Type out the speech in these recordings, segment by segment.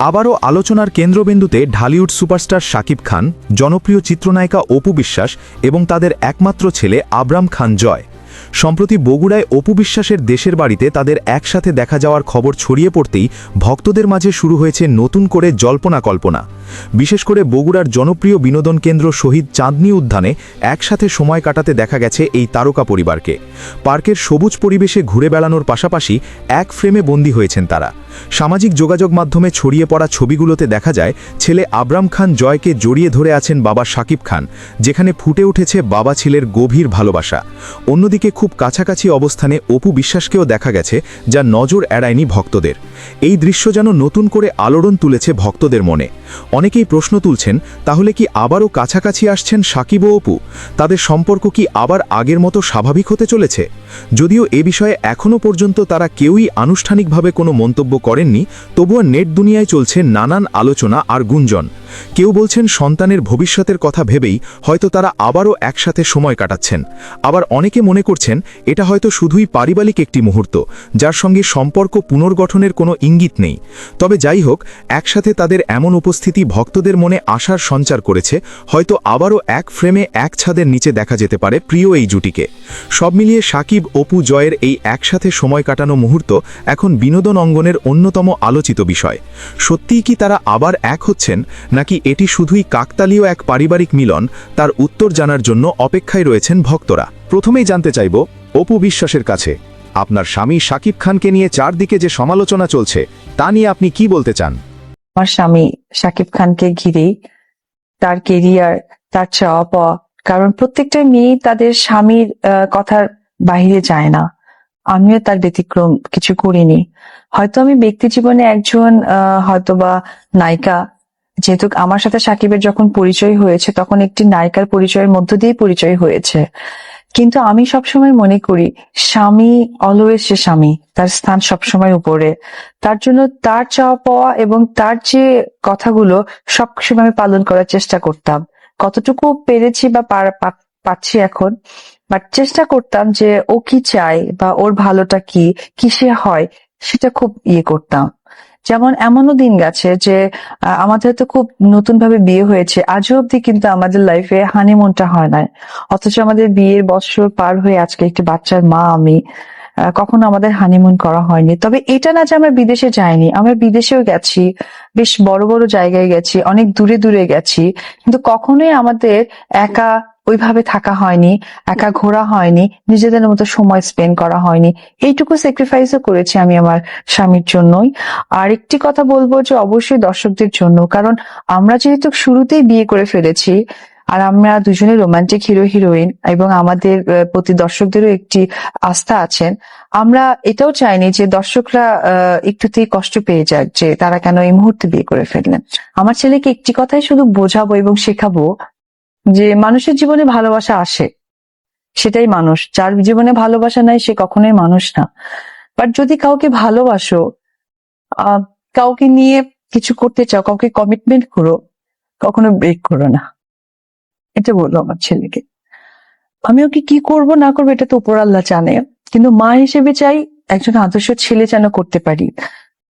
আবারও আলোচনার কেন্দ্রবিন্দুতে ঢালিউড সুপারস্টার শাকিব খান, জনপ্রিয় চিত্রনায়িকা অপু বিশ্বাস এবং তাদের একমাত্র ছেলে আবরাম খান জয়। সম্প্রতি বগুড়ায় অপু বিশ্বাসের দেশের বাড়িতে তাদের একসাথে দেখা যাওয়ার খবর ছড়িয়ে পড়তেই ভক্তদের মাঝে শুরু হয়েছে নতুন করে জল্পনা কল্পনা। বিশেষ করে বগুড়ার জনপ্রিয় বিনোদন কেন্দ্র শহীদ চাঁদনী উদ্যানে একসাথে সময় কাটাতে দেখা গেছে এই তারকা পরিবারকে। পার্কের সবুজ পরিবেশে ঘুরে বেড়ানোর পাশাপাশি এক ফ্রেমে বন্দী হয়েছেন তারা। সামাজিক যোগাযোগ মাধ্যমে ছড়িয়ে পড়া ছবিগুলোতে দেখা যায় ছেলে আবরাম খান জয়কে জড়িয়ে ধরে আছেন বাবা শাকিব খান, যেখানে ফুটে উঠেছে বাবা ছেলের গভীর ভালোবাসা। অন্যদিকে খুব কাছাকাছি অবস্থানে অপু বিশ্বাসকেও দেখা গেছে, যা নজর এড়ায়নি ভক্তদের। এই দৃশ্য যেন নতুন করে আলোড়ন তুলেছে ভক্তদের মনে। অনেকেই প্রশ্ন তুলছেন, তাহলে কি আবারও কাছাকাছি আসছেন শাকিব ও অপু? তাদের সম্পর্ক কি আবার আগের মতো স্বাভাবিক হতে চলেছে? যদিও এ বিষয়ে এখনও পর্যন্ত তারা কেউই আনুষ্ঠানিকভাবে কোনো মন্তব্য করেননি, তবুও নেট দুনিয়ায় চলছে নানান আলোচনা আর গুঞ্জন। কেউ বলছেন সন্তানের ভবিষ্যতের কথা ভেবেই হয়তো তারা আবারও একসাথে সময় কাটাচ্ছেন। আবার অনেকে মনে করছেন এটা হয়তো শুধুই পারিবারিক একটি মুহূর্ত, যার সঙ্গে সম্পর্ক পুনর্গঠনের কোনো ইঙ্গিত নেই। তবে যাই হোক, একসাথে তাদের এমন উপস্থিতি ভক্তদের মনে আশার সঞ্চার করেছে। হয়তো আবারও এক ফ্রেমে এক ছাদের নিচে দেখা যেতে পারে প্রিয় এই জুটিকে। সব মিলিয়ে শাকিব অপু জয়ের এই একসাথে সময় কাটানো মুহূর্ত এখন বিনোদন অঙ্গনের অন্যতম আলোচিত বিষয়। সত্যিই কি তারা আবার এক হচ্ছেন, নাকি এটি শুধুই কাকতালীয় এক পারিবারিক মিলন? তার উত্তর জানার জন্য অপেক্ষায় রয়েছেন ভক্তরা। প্রথমেই জানতে চাইব অপু বিশ্বাসের কাছে, আপনার স্বামী শাকিব খানকে নিয়ে চারদিকে যে সমালোচনা চলছে, তা নিয়ে আপনি কি বলতে চান? আমার স্বামী শাকিব খানকে ঘিরেই তার কেরিয়ার, তার চাওয়া পাওয়া, কারণ প্রত্যেকটা মেয়ে তাদের স্বামীর কথার বাহিরে যায় না। আমিও তার ব্যতিক্রম কিছু করিনি। হয়তো আমি ব্যক্তি জীবনে একজন হয়তোবা নায়িকা, যেহেতু আমার সাথে শাকিবের যখন পরিচয় হয়েছে তখন একটি নায়িকার পরিচয়ের মধ্য দিয়ে পরিচয় হয়েছে, কিন্তু আমি সবসময় মনে করি স্বামী অলওয়েজ সে স্বামী, তার স্থান সবসময় উপরে। তার জন্য তার চাওয়া পাওয়া এবং তার যে কথাগুলো সবসময় আমি পালন করার চেষ্টা করতাম। কতটুকু পেরেছি বা পাচ্ছি এখন, বাট চেষ্টা করতাম যে ও কি চায় বা ওর ভালোটা কি, কিসে হয়, সেটা খুব করতাম। যেমন এমনও দিন গেছে যে আমাদের তো খুব নতুন ভাবে বিয়ে হয়েছে, আজও অব্দি কিন্তু আমাদের লাইফে হানিমুনটা হয় নাই, অথচ আমাদের বিয়ের বছর পার হয়ে আজকে একটি বাচ্চার মা আমি। কখনো আমাদের হানিমুন করা হয়নি। তবে এটা না যে আমরা বিদেশে যাইনি, আমরা বিদেশেও গেছি, বেশ বড় বড় জায়গায় গেছি, অনেক দূরে দূরে গেছি, কিন্তু কখনোই আমাদের একা ওইভাবে থাকা হয়নি, একা ঘোরা হয়নি, নিজেদের মতো সময় স্পেন্ড করা হয়নি। এইটুকু স্যাক্রিফাইসও করেছি আমি আমার স্বামীর জন্যই। আর একটি কথা বলবো যে অবশ্যই দর্শকদের জন্য, কারণ আমরা যেহেতু শুরুতেই বিয়ে করে ফেলেছি আর আমরা দুজনে রোমান্টিক হিরো হিরোইন এবং আমাদের প্রতি দর্শকদেরও একটি আস্থা আছেন, আমরা এটাও চাইনি যে দর্শকরা একটুতেই কষ্ট পেয়ে যাক যে তারা কেন এই মুহূর্তে বিয়ে করে ফেললেন। আমার ছেলেকে একটি কথাই শুধু বোঝাবো এবং শেখাবো যে মানুষের জীবনে ভালোবাসা আসে, সেটাই মানুষ। যার জীবনে ভালোবাসা নাই সে কখনোই মানুষ না। বাট যদি কাউকে ভালোবাসো, কাউকে নিয়ে কিছু করতে চাও, কাউকে কমিটমেন্ট করো, কখনো ব্রেক করো না। এটা বললো আমার ছেলেকে। আমি ওকে কি করব না করবো এটা তো উপর আল্লাহ জানে, কিন্তু মা হিসেবে চাই একজন আদর্শ ছেলে যেন করতে পারি।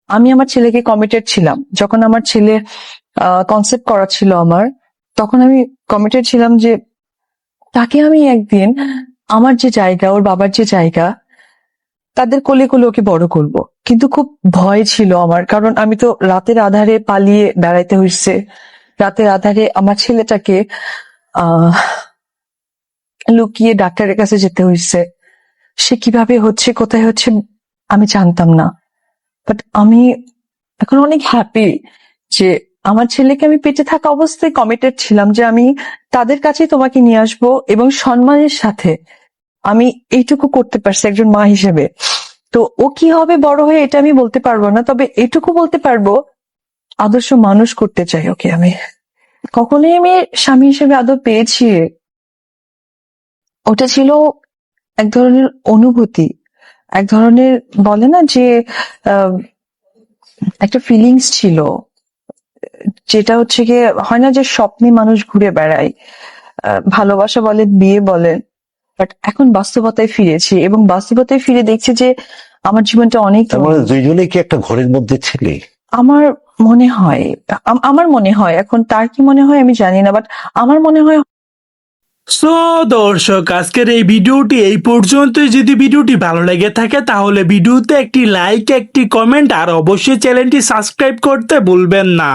আমি আমার ছেলেকে কমিটেড ছিলাম। যখন আমার ছেলে কনসেপ্ট করা ছিল আমার, তখন আমি কমিটেড ছিলাম যে তাকে আমি একদিন আমার যে জায়গা, ওর বাবার যে জায়গা, তাদের কোলে কোলে ওকে বড় করব। কিন্তু খুব ভয় ছিল আমার, কারণ আমি তো রাতের আধারে পালিয়ে বেড়াইতে হয়েছে, রাতের আধারে আমার ছেলেটাকে লুকিয়ে ডাক্তারের কাছে যেতে হয়েছে। সে কিভাবে হচ্ছে, কোথায় হচ্ছে আমি জানতাম না। বাট আমি এখন অনেক হ্যাপি যে আমার ছেলেকে আমি পেটে থাকা অবস্থায় কমিটেড ছিলাম যে আমি তাদের কাছে তোমাকে নিয়ে আসবো এবং সম্মানের সাথে আমি এইটুকু করতে পারছি একজন মা হিসেবে। তো ও কি হবে বড় হয়ে এটা আমি বলতে পারবো না, তবে এটুকু বলতে পারবো আদর্শ মানুষ করতে চাই ওকে আমি। কখনোই আমি স্বামী হিসেবে আদৌ পেয়েছি, ওটা ছিল এক ধরনের অনুভূতি, এক ধরনের বলে না যে একটা ফিলিংস ছিল, যেটা হচ্ছে গিয়ে হয় না যে স্বপ্নে মানুষ ঘুরে বেড়ায়, ভালোবাসা বলেন, বিয়ে বলেন। বাট এখন বাস্তবতায় ফিরেছি এবং বাস্তবতায় ফিরে দেখছি যে আমার জীবনটা অনেক দুইজনেই কি একটা ঘরের মধ্যে ছিলে? আমার মনে হয়, আমার মনে হয়, এখন তার কি মনে হয় আমি জানি না, বাট আমার মনে হয়। সো দর্শক, আজকের এই ভিডিওটি এই পর্যন্তই। যদি ভিডিওটি ভালো লেগে থাকে তাহলে ভিডিওতে একটি লাইক, একটি কমেন্ট আর অবশ্যই চ্যানেলটি সাবস্ক্রাইব করতে ভুলবেন না।